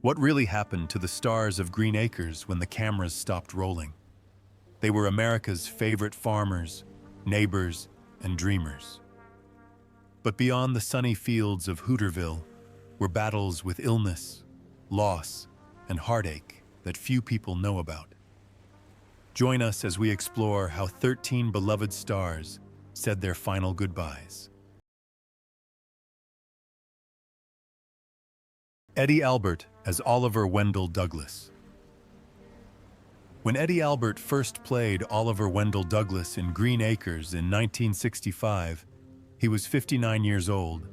What really happened to the stars of Green Acres when the cameras stopped rolling? They were America's favorite farmers, neighbors, and dreamers. But beyond the sunny fields of Hooterville were battles with illness, loss, and heartache that few people know about. Join us as we explore how 13 beloved stars said their final goodbyes. Eddie Albert as Oliver Wendell Douglas. When Eddie Albert first played Oliver Wendell Douglas in Green Acres in 1965, he was 59 years old,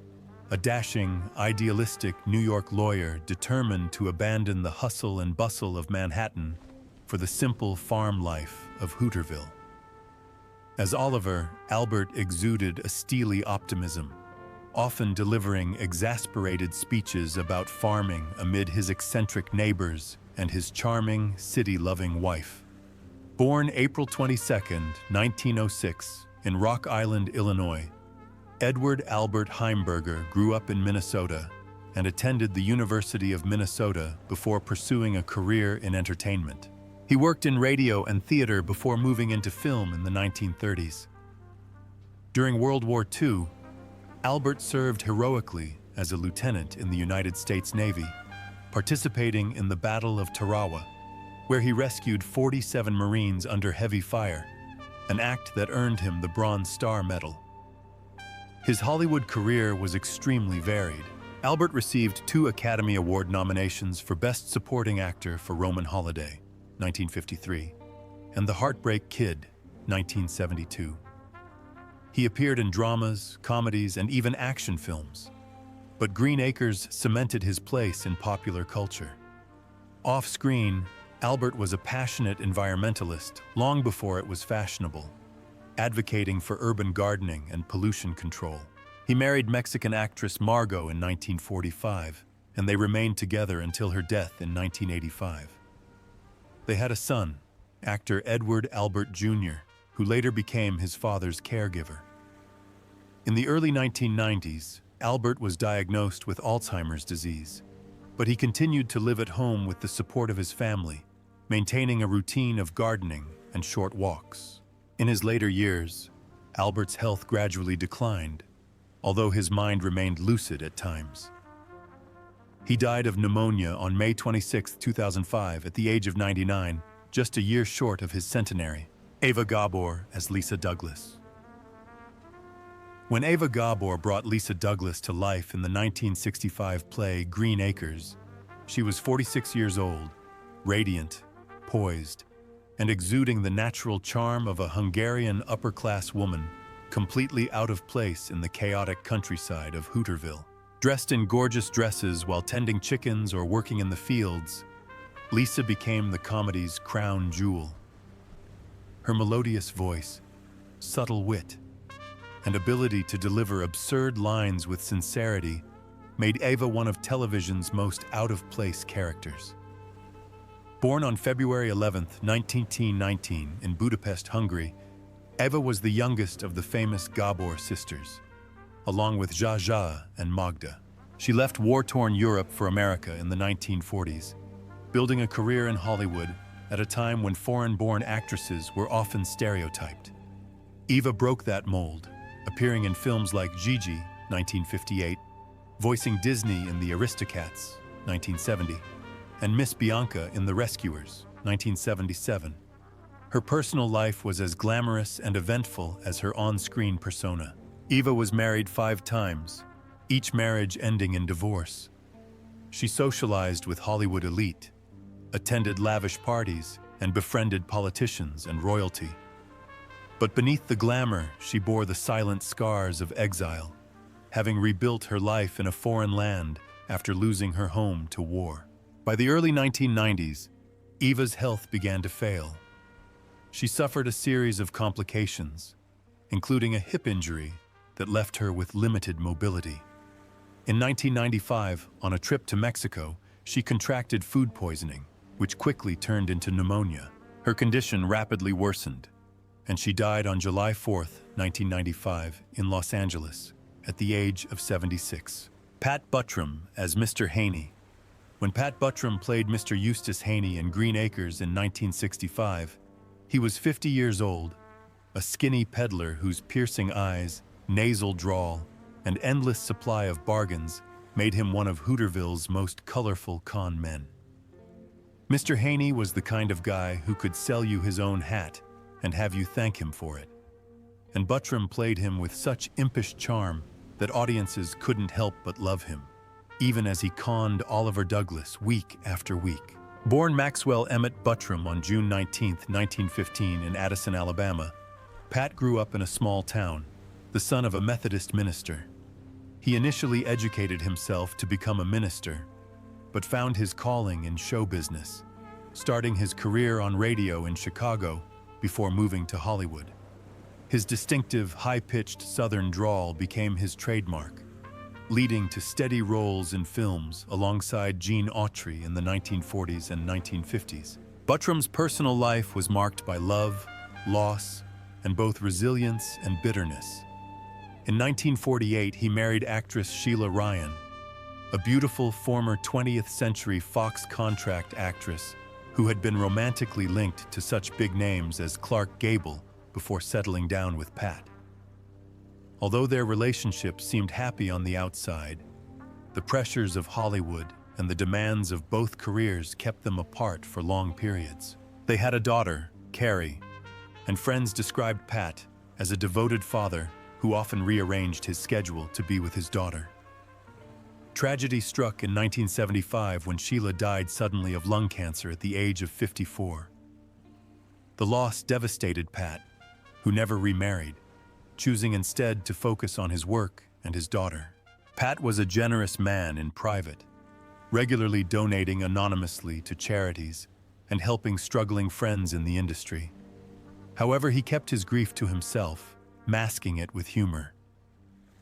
a dashing, idealistic New York lawyer determined to abandon the hustle and bustle of Manhattan for the simple farm life of Hooterville. As Oliver, Albert exuded a steely optimism, often delivering exasperated speeches about farming amid his eccentric neighbors and his charming, city-loving wife. Born April 22, 1906, in Rock Island, Illinois, Edward Albert Heimberger grew up in Minnesota and attended the University of Minnesota before pursuing a career in entertainment. He worked in radio and theater before moving into film in the 1930s. During World War II, Albert served heroically as a lieutenant in the United States Navy, participating in the Battle of Tarawa, where he rescued 47 Marines under heavy fire, an act that earned him the Bronze Star Medal. His Hollywood career was extremely varied. Albert received 2 Academy Award nominations for Best Supporting Actor for Roman Holiday, 1953, and The Heartbreak Kid, 1972. He appeared in dramas, comedies, and even action films, but Green Acres cemented his place in popular culture. Off-screen, Albert was a passionate environmentalist long before it was fashionable, advocating for urban gardening and pollution control. He married Mexican actress Margot in 1945, and they remained together until her death in 1985. They had a son, actor Edward Albert Jr., who later became his father's caregiver. In the early 1990s, Albert was diagnosed with Alzheimer's disease, but he continued to live at home with the support of his family, maintaining a routine of gardening and short walks. In his later years, Albert's health gradually declined, although his mind remained lucid at times. He died of pneumonia on May 26, 2005, at the age of 99, just a year short of his centenary. Eva Gabor as Lisa Douglas. When Eva Gabor brought Lisa Douglas to life in the 1965 play Green Acres, she was 46 years old, radiant, poised, and exuding the natural charm of a Hungarian upper-class woman, completely out of place in the chaotic countryside of Hooterville. Dressed in gorgeous dresses while tending chickens or working in the fields, Lisa became the comedy's crown jewel. Her melodious voice, subtle wit, and ability to deliver absurd lines with sincerity made Eva one of television's most out-of-place characters. Born on February 11, 1919, in Budapest, Hungary, Eva was the youngest of the famous Gabor sisters, along with Zsa and Magda. She left war-torn Europe for America in the 1940s, building a career in Hollywood at a time when foreign-born actresses were often stereotyped. Eva broke that mold, appearing in films like Gigi, 1958, voicing Disney in The Aristocats, 1970, and Miss Bianca in The Rescuers, 1977. Her personal life was as glamorous and eventful as her on-screen persona. Eva was married 5 times, each marriage ending in divorce. She socialized with Hollywood elite, attended lavish parties, and befriended politicians and royalty. But beneath the glamour, she bore the silent scars of exile, having rebuilt her life in a foreign land after losing her home to war. By the early 1990s, Eva's health began to fail. She suffered a series of complications, including a hip injury that left her with limited mobility. In 1995, on a trip to Mexico, she contracted food poisoning, which quickly turned into pneumonia. Her condition rapidly worsened, and she died on July 4, 1995, in Los Angeles, at the age of 76. Pat Buttram as Mr. Haney. When Pat Buttram played Mr. Eustace Haney in Green Acres in 1965, he was 50 years old, a skinny peddler whose piercing eyes, nasal drawl, and endless supply of bargains made him one of Hooterville's most colorful con men. Mr. Haney was the kind of guy who could sell you his own hat and have you thank him for it. And Buttram played him with such impish charm that audiences couldn't help but love him, even as he conned Oliver Douglas week after week. Born Maxwell Emmett Buttram on June 19, 1915 in Addison, Alabama, Pat grew up in a small town, the son of a Methodist minister. He initially educated himself to become a minister, but found his calling in show business, starting his career on radio in Chicago before moving to Hollywood. His distinctive, high-pitched Southern drawl became his trademark, leading to steady roles in films alongside Gene Autry in the 1940s and 1950s. Buttram's personal life was marked by love, loss, and both resilience and bitterness. In 1948, he married actress Sheila Ryan, a beautiful former 20th century Fox contract actress who had been romantically linked to such big names as Clark Gable before settling down with Pat. Although their relationship seemed happy on the outside, the pressures of Hollywood and the demands of both careers kept them apart for long periods. They had a daughter, Carrie, and friends described Pat as a devoted father who often rearranged his schedule to be with his daughter. Tragedy struck in 1975 when Sheila died suddenly of lung cancer at the age of 54. The loss devastated Pat, who never remarried, choosing instead to focus on his work and his daughter. Pat was a generous man in private, regularly donating anonymously to charities and helping struggling friends in the industry. However, he kept his grief to himself, masking it with humor.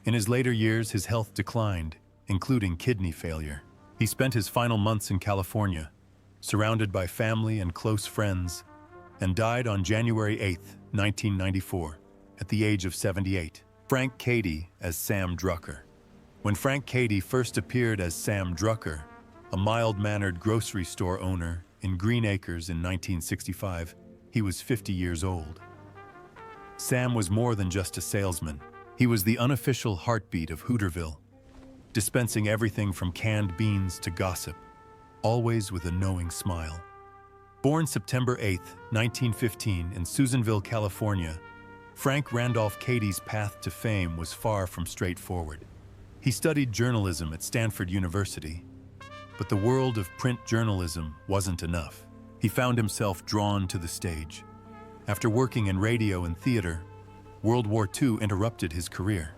In his later years, his health declined, including kidney failure. He spent his final months in California, surrounded by family and close friends, and died on January 8, 1994, at the age of 78. Frank Cady as Sam Drucker. When Frank Cady first appeared as Sam Drucker, a mild-mannered grocery store owner in Green Acres in 1965, he was 50 years old. Sam was more than just a salesman. He was the unofficial heartbeat of Hooterville, dispensing everything from canned beans to gossip, always with a knowing smile. Born September 8, 1915 in Susanville, California, Frank Randolph Cady's path to fame was far from straightforward. He studied journalism at Stanford University, but the world of print journalism wasn't enough. He found himself drawn to the stage. After working in radio and theater, World War II interrupted his career.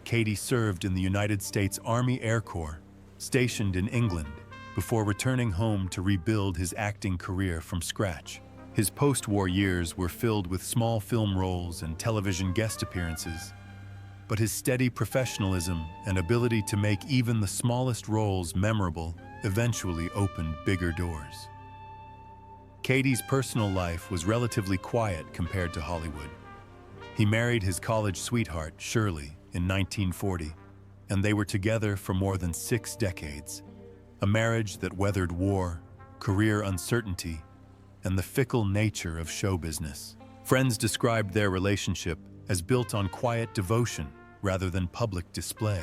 Cady served in the United States Army Air Corps, stationed in England, before returning home to rebuild his acting career from scratch. His post-war years were filled with small film roles and television guest appearances, but his steady professionalism and ability to make even the smallest roles memorable eventually opened bigger doors. Cady's personal life was relatively quiet compared to Hollywood. He married his college sweetheart, Shirley, in 1940, and they were together for more than 6 decades, a marriage that weathered war, career uncertainty, and the fickle nature of show business. Friends described their relationship as built on quiet devotion rather than public display.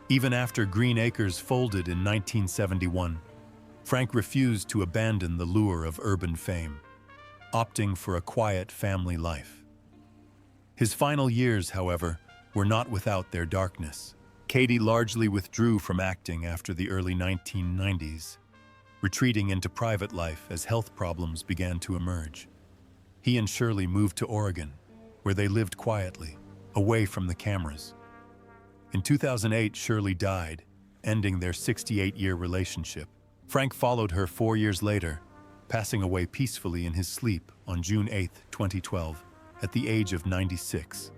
Even after Green Acres folded in 1971, Frank refused to abandon the lure of urban fame, opting for a quiet family life. His final years, however, were not without their darkness. Cady largely withdrew from acting after the early 1990s, retreating into private life as health problems began to emerge. He and Shirley moved to Oregon, where they lived quietly, away from the cameras. In 2008, Shirley died, ending their 68-year relationship. Frank followed her 4 years later, passing away peacefully in his sleep on June 8, 2012, at the age of 96.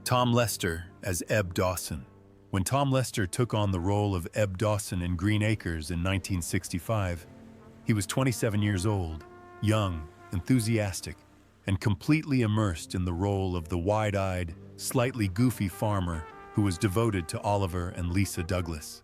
Tom Lester as Eb Dawson. When Tom Lester took on the role of Eb Dawson in Green Acres in 1965, he was 27 years old, young, enthusiastic, and completely immersed in the role of the wide-eyed, slightly goofy farmer who was devoted to Oliver and Lisa Douglas.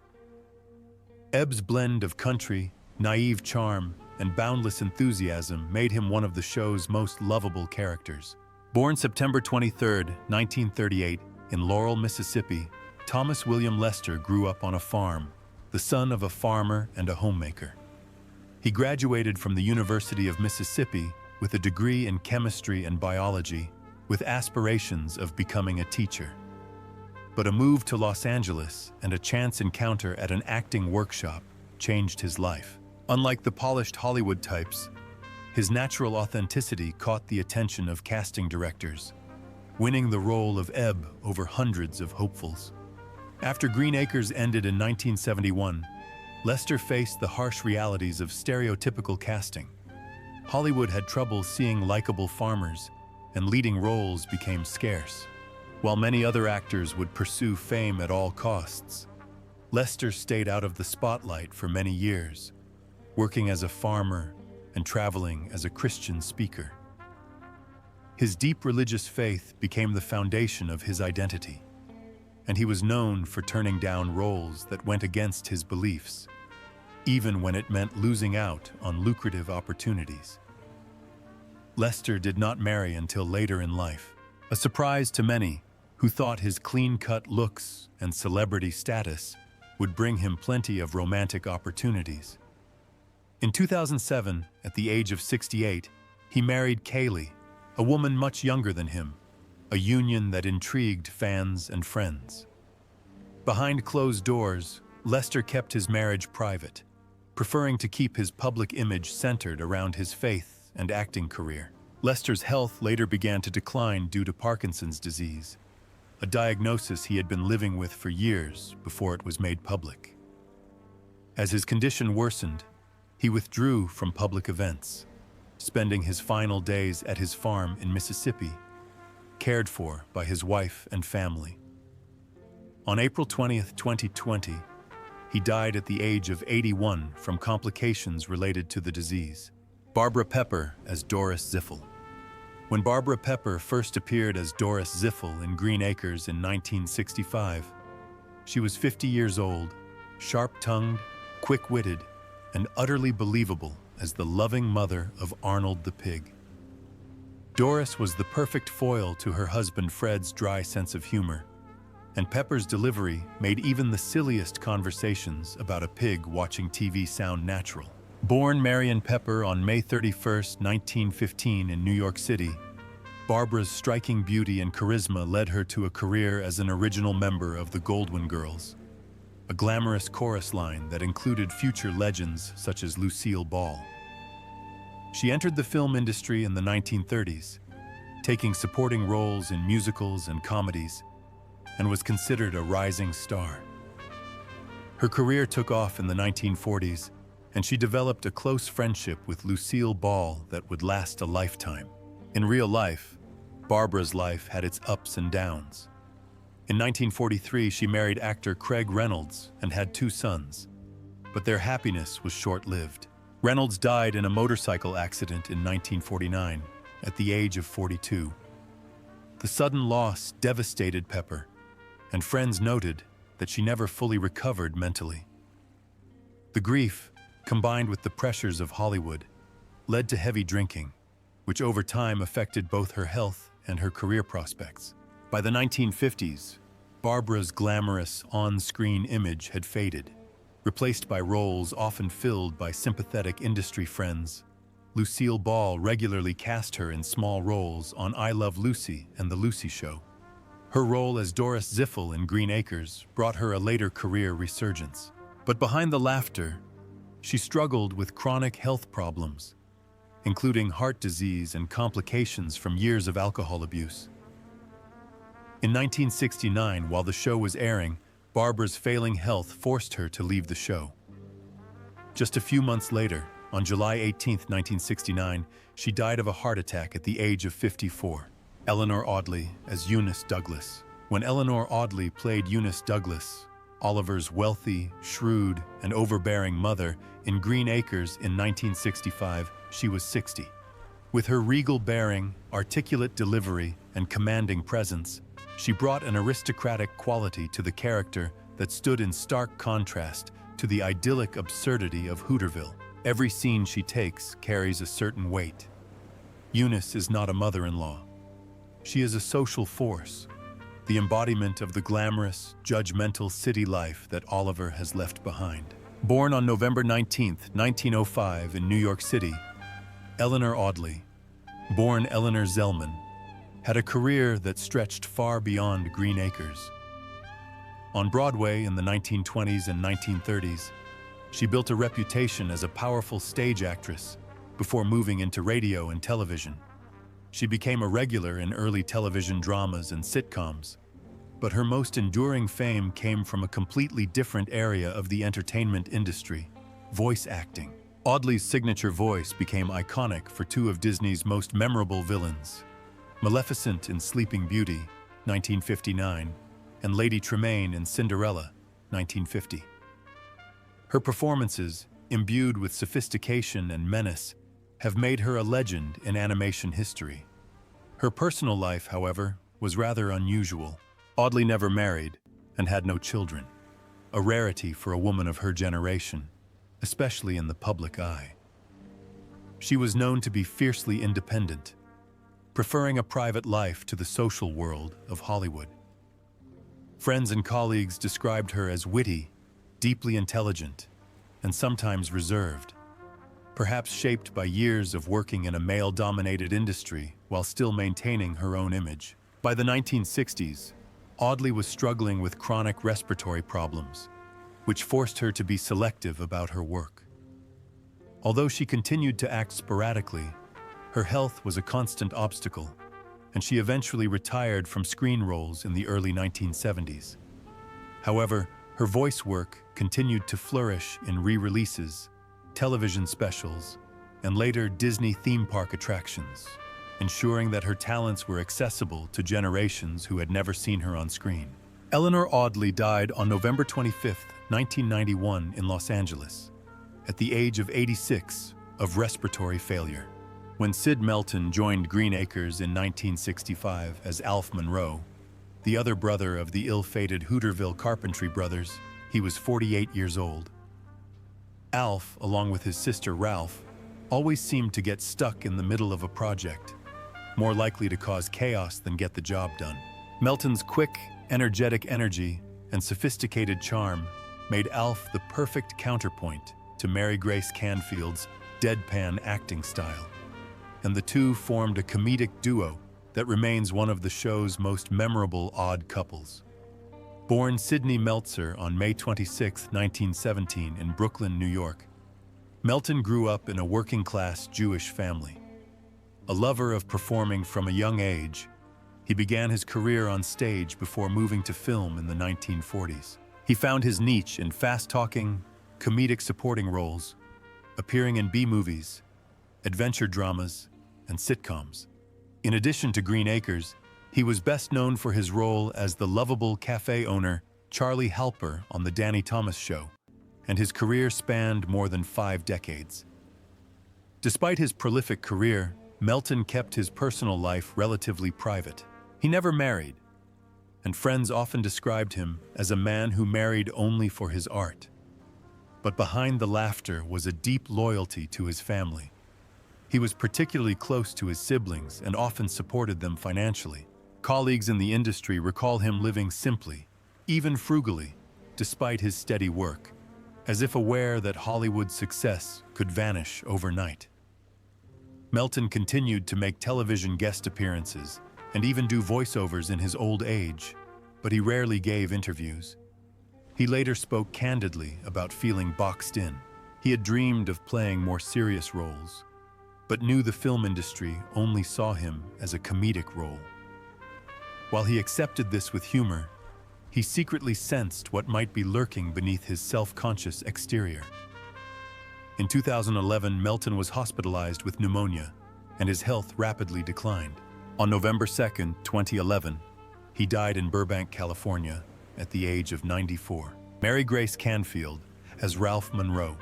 Ebb's blend of country, naive charm, and boundless enthusiasm made him one of the show's most lovable characters. Born September 23, 1938, in Laurel, Mississippi, Thomas William Lester grew up on a farm, the son of a farmer and a homemaker. He graduated from the University of Mississippi with a degree in chemistry and biology, with aspirations of becoming a teacher. But a move to Los Angeles and a chance encounter at an acting workshop changed his life. Unlike the polished Hollywood types, his natural authenticity caught the attention of casting directors, winning the role of Ebb over hundreds of hopefuls. After Green Acres ended in 1971, Lester faced the harsh realities of stereotypical casting. Hollywood had trouble seeing likable farmers, and leading roles became scarce. While many other actors would pursue fame at all costs, Lester stayed out of the spotlight for many years, working as a farmer and traveling as a Christian speaker. His deep religious faith became the foundation of his identity, and he was known for turning down roles that went against his beliefs, even when it meant losing out on lucrative opportunities. Lester did not marry until later in life, a surprise to many who thought his clean-cut looks and celebrity status would bring him plenty of romantic opportunities. In 2007, at the age of 68, he married Kaylee, a woman much younger than him, a union that intrigued fans and friends. Behind closed doors, Lester kept his marriage private, preferring to keep his public image centered around his faith and acting career. Lester's health later began to decline due to Parkinson's disease, a diagnosis he had been living with for years before it was made public. As his condition worsened, he withdrew from public events, spending his final days at his farm in Mississippi, cared for by his wife and family. On April 20, 2020, he died at the age of 81 from complications related to the disease. Barbara Pepper as Doris Ziffel. When Barbara Pepper first appeared as Doris Ziffel in Green Acres in 1965, she was 50 years old, sharp-tongued, quick-witted, and utterly believable as the loving mother of Arnold the pig. Doris was the perfect foil to her husband Fred's dry sense of humor, and Pepper's delivery made even the silliest conversations about a pig watching TV sound natural. Born Marion Pepper on May 31, 1915 in New York City, Barbara's striking beauty and charisma led her to a career as an original member of the Goldwyn Girls, a glamorous chorus line that included future legends such as Lucille Ball. She entered the film industry in the 1930s, taking supporting roles in musicals and comedies, and was considered a rising star. Her career took off in the 1940s, and she developed a close friendship with Lucille Ball that would last a lifetime. In real life, Barbara's life had its ups and downs. In 1943, she married actor Craig Reynolds and had 2 sons, but their happiness was short-lived. Reynolds died in a motorcycle accident in 1949 at the age of 42. The sudden loss devastated Pepper, and friends noted that she never fully recovered mentally. The grief, combined with the pressures of Hollywood, led to heavy drinking, which over time affected both her health and her career prospects. By the 1950s, Barbara's glamorous on-screen image had faded, replaced by roles often filled by sympathetic industry friends. Lucille Ball regularly cast her in small roles on I Love Lucy and The Lucy Show. Her role as Doris Ziffel in Green Acres brought her a later career resurgence. But behind the laughter, she struggled with chronic health problems, including heart disease and complications from years of alcohol abuse. In 1969, while the show was airing, Barbara's failing health forced her to leave the show. Just a few months later, on July 18, 1969, she died of a heart attack at the age of 54. Eleanor Audley as Eunice Douglas. When Eleanor Audley played Eunice Douglas, Oliver's wealthy, shrewd, and overbearing mother, in Green Acres in 1965, she was 60. With her regal bearing, articulate delivery, and commanding presence, She brought an aristocratic quality to the character that stood in stark contrast to the idyllic absurdity of Hooterville. Every scene she takes carries a certain weight. Eunice is not a mother-in-law. She is a social force, the embodiment of the glamorous, judgmental city life that Oliver has left behind. Born on November 19, 1905 in New York City, Eleanor Audley, born Eleanor Zellman, had a career that stretched far beyond Green Acres. On Broadway in the 1920s and 1930s, she built a reputation as a powerful stage actress before moving into radio and television. She became a regular in early television dramas and sitcoms, but her most enduring fame came from a completely different area of the entertainment industry: voice acting. Audley's signature voice became iconic for two of Disney's most memorable villains, Maleficent in Sleeping Beauty, 1959, and Lady Tremaine in Cinderella, 1950. Her performances, imbued with sophistication and menace, have made her a legend in animation history. Her personal life, however, was rather unusual. Audley never married and had no children, a rarity for a woman of her generation, especially in the public eye. She was known to be fiercely independent, preferring a private life to the social world of Hollywood. Friends and colleagues described her as witty, deeply intelligent, and sometimes reserved, perhaps shaped by years of working in a male-dominated industry while still maintaining her own image. By the 1960s, Audley was struggling with chronic respiratory problems, which forced her to be selective about her work. Although she continued to act sporadically, her health was a constant obstacle, and she eventually retired from screen roles in the early 1970s. However, her voice work continued to flourish in re-releases, television specials, and later Disney theme park attractions, ensuring that her talents were accessible to generations who had never seen her on screen. Eleanor Audley died on November 25, 1991 in Los Angeles, at the age of 86 of respiratory failure. When Sid Melton joined Green Acres in 1965 as Alf Monroe, the other brother of the ill-fated Hooterville Carpentry brothers, he was 48 years old. Alf, along with his sister Ralph, always seemed to get stuck in the middle of a project, more likely to cause chaos than get the job done. Melton's quick, energetic energy and sophisticated charm made Alf the perfect counterpoint to Mary Grace Canfield's deadpan acting style, and the two formed a comedic duo that remains one of the show's most memorable odd couples. Born Sidney Meltzer on May 26, 1917 in Brooklyn, New York, Melton grew up in a working-class Jewish family. A lover of performing from a young age, he began his career on stage before moving to film in the 1940s. He found his niche in fast-talking, comedic supporting roles, appearing in B-movies, adventure dramas, and sitcoms. In addition to Green Acres, he was best known for his role as the lovable cafe owner Charlie Halper on The Danny Thomas Show, and his career spanned more than 5 decades. Despite his prolific career, Melton kept his personal life relatively private. He never married, and friends often described him as a man who married only for his art. But behind the laughter was a deep loyalty to his family. He was particularly close to his siblings and often supported them financially. Colleagues in the industry recall him living simply, even frugally, despite his steady work, as if aware that Hollywood's success could vanish overnight. Melton continued to make television guest appearances and even do voiceovers in his old age, but he rarely gave interviews. He later spoke candidly about feeling boxed in. He had dreamed of playing more serious roles, but knew the film industry only saw him as a comedic role. While he accepted this with humor, he secretly sensed what might be lurking beneath his self-conscious exterior. In 2011, Melton was hospitalized with pneumonia, and his health rapidly declined. On November 2, 2011, he died in Burbank, California, at the age of 94. Mary Grace Canfield as Ralph Monroe.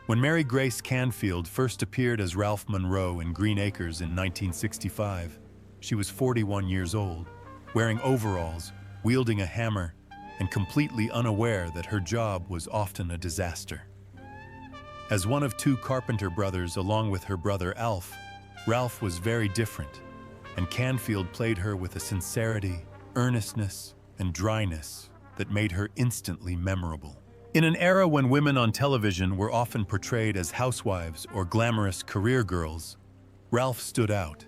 When Mary Grace Canfield first appeared as Ralph Monroe in Green Acres in 1965, she was 41 years old. wearing overalls, wielding a hammer, and completely unaware that her job was often a disaster. As one of two carpenter brothers along with her brother Alf, Ralph was very different, and Canfield played her with a sincerity, earnestness, and dryness that made her instantly memorable. In an era when women on television were often portrayed as housewives or glamorous career girls, Ralph stood out,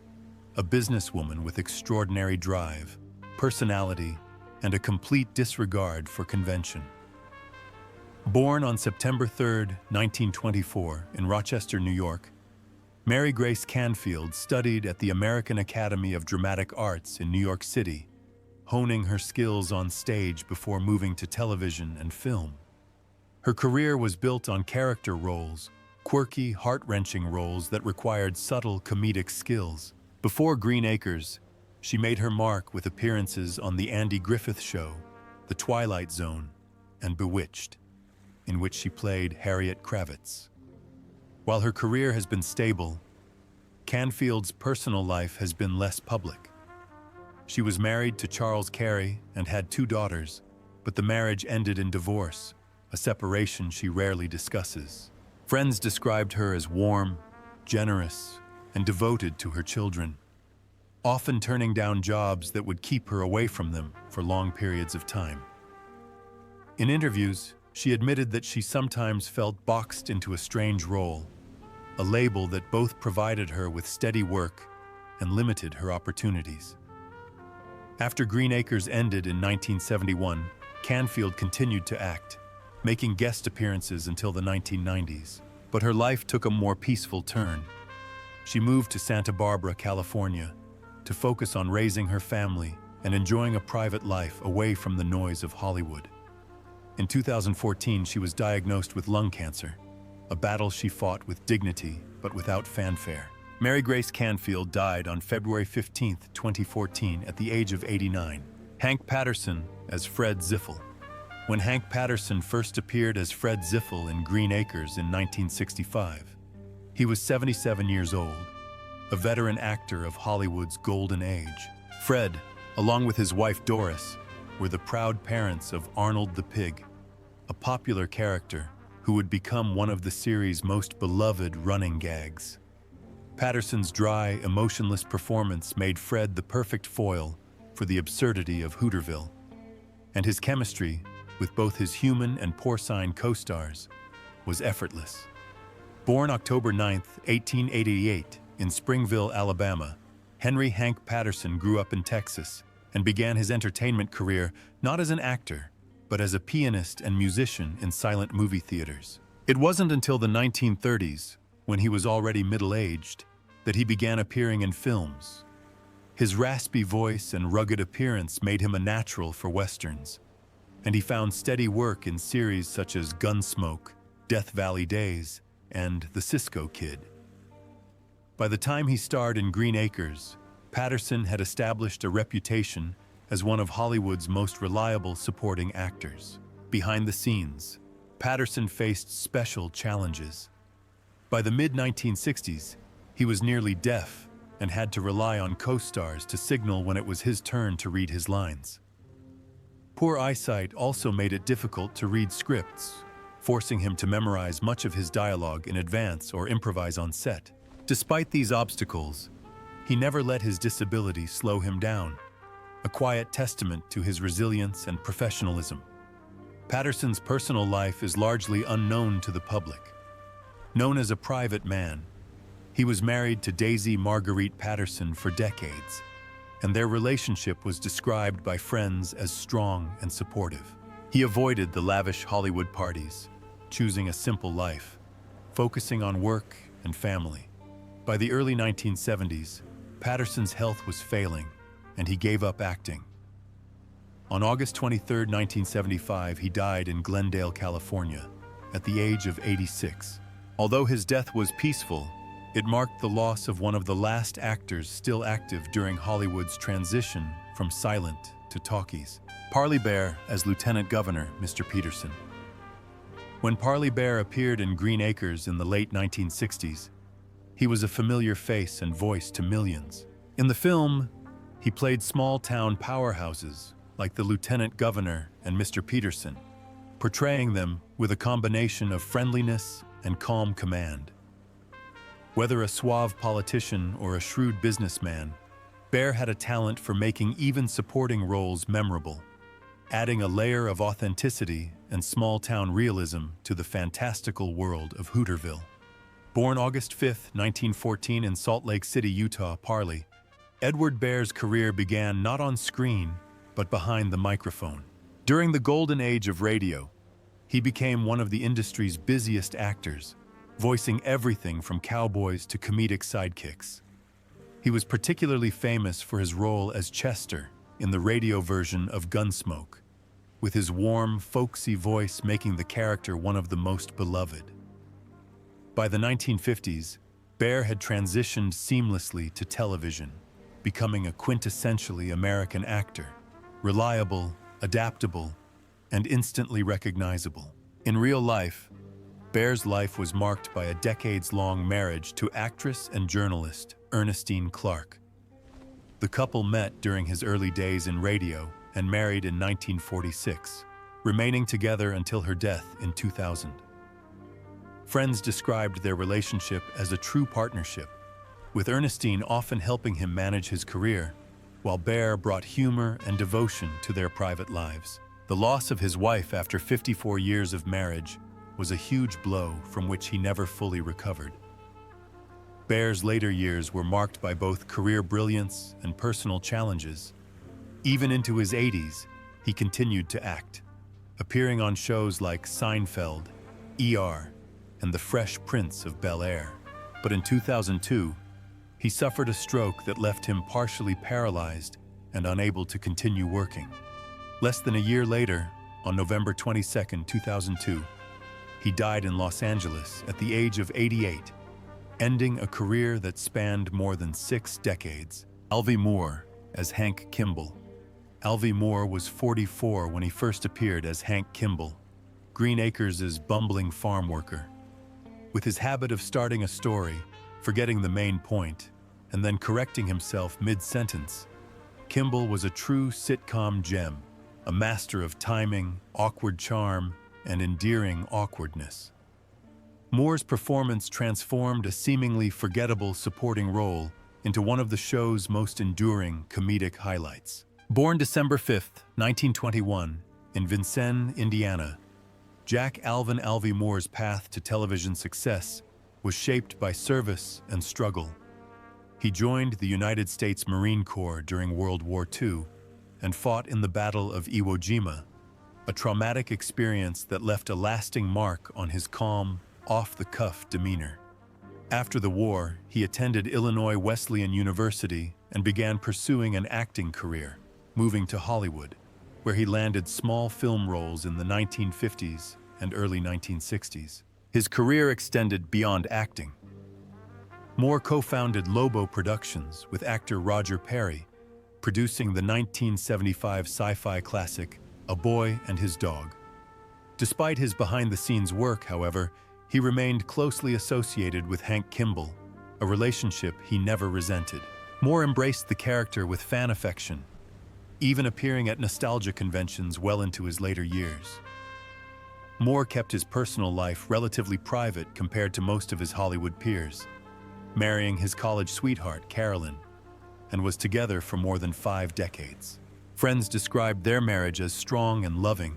a businesswoman with extraordinary drive, personality, and a complete disregard for convention. Born on September 3, 1924, in Rochester, New York, Mary Grace Canfield studied at the American Academy of Dramatic Arts in New York City, honing her skills on stage before moving to television and film. Her career was built on character roles, quirky, heart-wrenching roles that required subtle comedic skills. Before Green Acres, she made her mark with appearances on The Andy Griffith Show, The Twilight Zone, and Bewitched, in which she played Harriet Kravitz. While her career has been stable, Canfield's personal life has been less public. She was married to Charles Carey and had 2 daughters, but the marriage ended in divorce, a separation she rarely discusses. Friends described her as warm, generous, and devoted to her children, often turning down jobs that would keep her away from them for long periods of time. In interviews, she admitted that she sometimes felt boxed into a strange role, a label that both provided her with steady work and limited her opportunities. After Green Acres ended in 1971, Canfield continued to act, making guest appearances until the 1990s. But her life took a more peaceful turn. She moved to Santa Barbara, California, to focus on raising her family and enjoying a private life away from the noise of Hollywood. In 2014, she was diagnosed with lung cancer, a battle she fought with dignity but without fanfare. Mary Grace Canfield died on February 15, 2014, at the age of 89. Hank Patterson as Fred Ziffel. When Hank Patterson first appeared as Fred Ziffel in Green Acres in 1965, he was 77 years old, a veteran actor of Hollywood's golden age. Fred, along with his wife Doris, were the proud parents of Arnold the Pig, a popular character who would become one of the series' most beloved running gags. Patterson's dry, emotionless performance made Fred the perfect foil for the absurdity of Hooterville, and his chemistry with both his human and porcine co-stars was effortless. Born October 9, 1888, in Springville, Alabama, Henry Hank Patterson grew up in Texas and began his entertainment career not as an actor, but as a pianist and musician in silent movie theaters. It wasn't until the 1930s, when he was already middle-aged, that he began appearing in films. His raspy voice and rugged appearance made him a natural for westerns, and he found steady work in series such as Gunsmoke, Death Valley Days, and The Cisco Kid. By the time he starred in Green Acres, Patterson had established a reputation as one of Hollywood's most reliable supporting actors. Behind the scenes, Patterson faced special challenges. By the mid-1960s, he was nearly deaf and had to rely on co-stars to signal when it was his turn to read his lines. Poor eyesight also made it difficult to read scripts, forcing him to memorize much of his dialogue in advance or improvise on set. Despite these obstacles, he never let his disability slow him down, a quiet testament to his resilience and professionalism. Patterson's personal life is largely unknown to the public. Known as a private man, he was married to Daisy Marguerite Patterson for decades, and their relationship was described by friends as strong and supportive. He avoided the lavish Hollywood parties, choosing a simple life, focusing on work and family. By the early 1970s, Patterson's health was failing, and he gave up acting. On August 23, 1975, he died in Glendale, California, at the age of 86. Although his death was peaceful, it marked the loss of one of the last actors still active during Hollywood's transition from silent to talkies. Parley Bear as Lieutenant Governor, Mr. Peterson. When Parley Bear appeared in Green Acres in the late 1960s, he was a familiar face and voice to millions. In the film, He played small-town powerhouses like the Lieutenant Governor and Mr. Peterson, portraying them with a combination of friendliness and calm command. Whether a suave politician or a shrewd businessman, Bear had a talent for making even supporting roles memorable, adding a layer of authenticity and small-town realism to the fantastical world of Hooterville. Born August 5, 1914 in Salt Lake City, Utah, Parley, Edward Bear's career began not on screen, but behind the microphone. During the golden age of radio, he became one of the industry's busiest actors, voicing everything from cowboys to comedic sidekicks. He was particularly famous for his role as Chester in the radio version of Gunsmoke, with his warm, folksy voice making the character one of the most beloved. By the 1950s, Bear had transitioned seamlessly to television, becoming a quintessentially American actor, reliable, adaptable, and instantly recognizable. In real life, Bear's life was marked by a decades-long marriage to actress and journalist Ernestine Clark. The couple met during his early days in radio and married in 1946, remaining together until her death in 2000. Friends described their relationship as a true partnership, with Ernestine often helping him manage his career, while Bear brought humor and devotion to their private lives. The loss of his wife after 54 years of marriage was a huge blow from which he never fully recovered. Bear's later years were marked by both career brilliance and personal challenges. Even into his 80s, he continued to act, appearing on shows like Seinfeld, ER, and The Fresh Prince of Bel-Air. But in 2002, he suffered a stroke that left him partially paralyzed and unable to continue working. Less than a year later, on November 22, 2002, he died in Los Angeles at the age of 88, ending a career that spanned more than 6 decades. Alvy Moore as Hank Kimball. Alvy Moore was 44 when he first appeared as Hank Kimball, Green Acres' bumbling farm worker. With his habit of starting a story, forgetting the main point, and then correcting himself mid-sentence, Kimball was a true sitcom gem, a master of timing, awkward charm, and endearing awkwardness. Moore's performance transformed a seemingly forgettable supporting role into one of the show's most enduring comedic highlights. Born December 5, 1921, in Vincennes, Indiana, Jack Alvin Alvy Moore's path to television success was shaped by service and struggle. He joined the United States Marine Corps during World War II and fought in the Battle of Iwo Jima, a traumatic experience that left a lasting mark on his calm, off-the-cuff demeanor. After the war, he attended Illinois Wesleyan University and began pursuing an acting career, moving to Hollywood, where he landed small film roles in the 1950s and early 1960s. His career extended beyond acting. Moore co-founded Lobo Productions with actor Roger Perry, producing the 1975 sci-fi classic A Boy and His Dog. Despite his behind-the-scenes work, however, he remained closely associated with Hank Kimball, a relationship he never resented. Moore embraced the character with fan affection, even appearing at nostalgia conventions well into his later years. Moore kept his personal life relatively private compared to most of his Hollywood peers, marrying his college sweetheart, Carolyn, and was together for more than 5 decades. Friends described their marriage as strong and loving,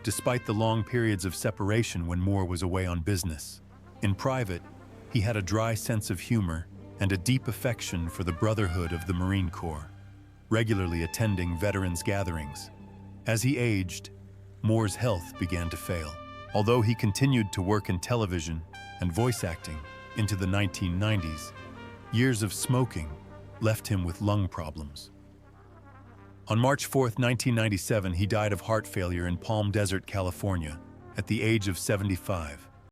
despite the long periods of separation when Moore was away on business. In private, he had a dry sense of humor and a deep affection for the brotherhood of the Marine Corps, regularly attending veterans' gatherings. As he aged, Moore's health began to fail. Although he continued to work in television and voice acting into the 1990s, years of smoking left him with lung problems. On March 4, 1997, he died of heart failure in Palm Desert, California, at the age of 75.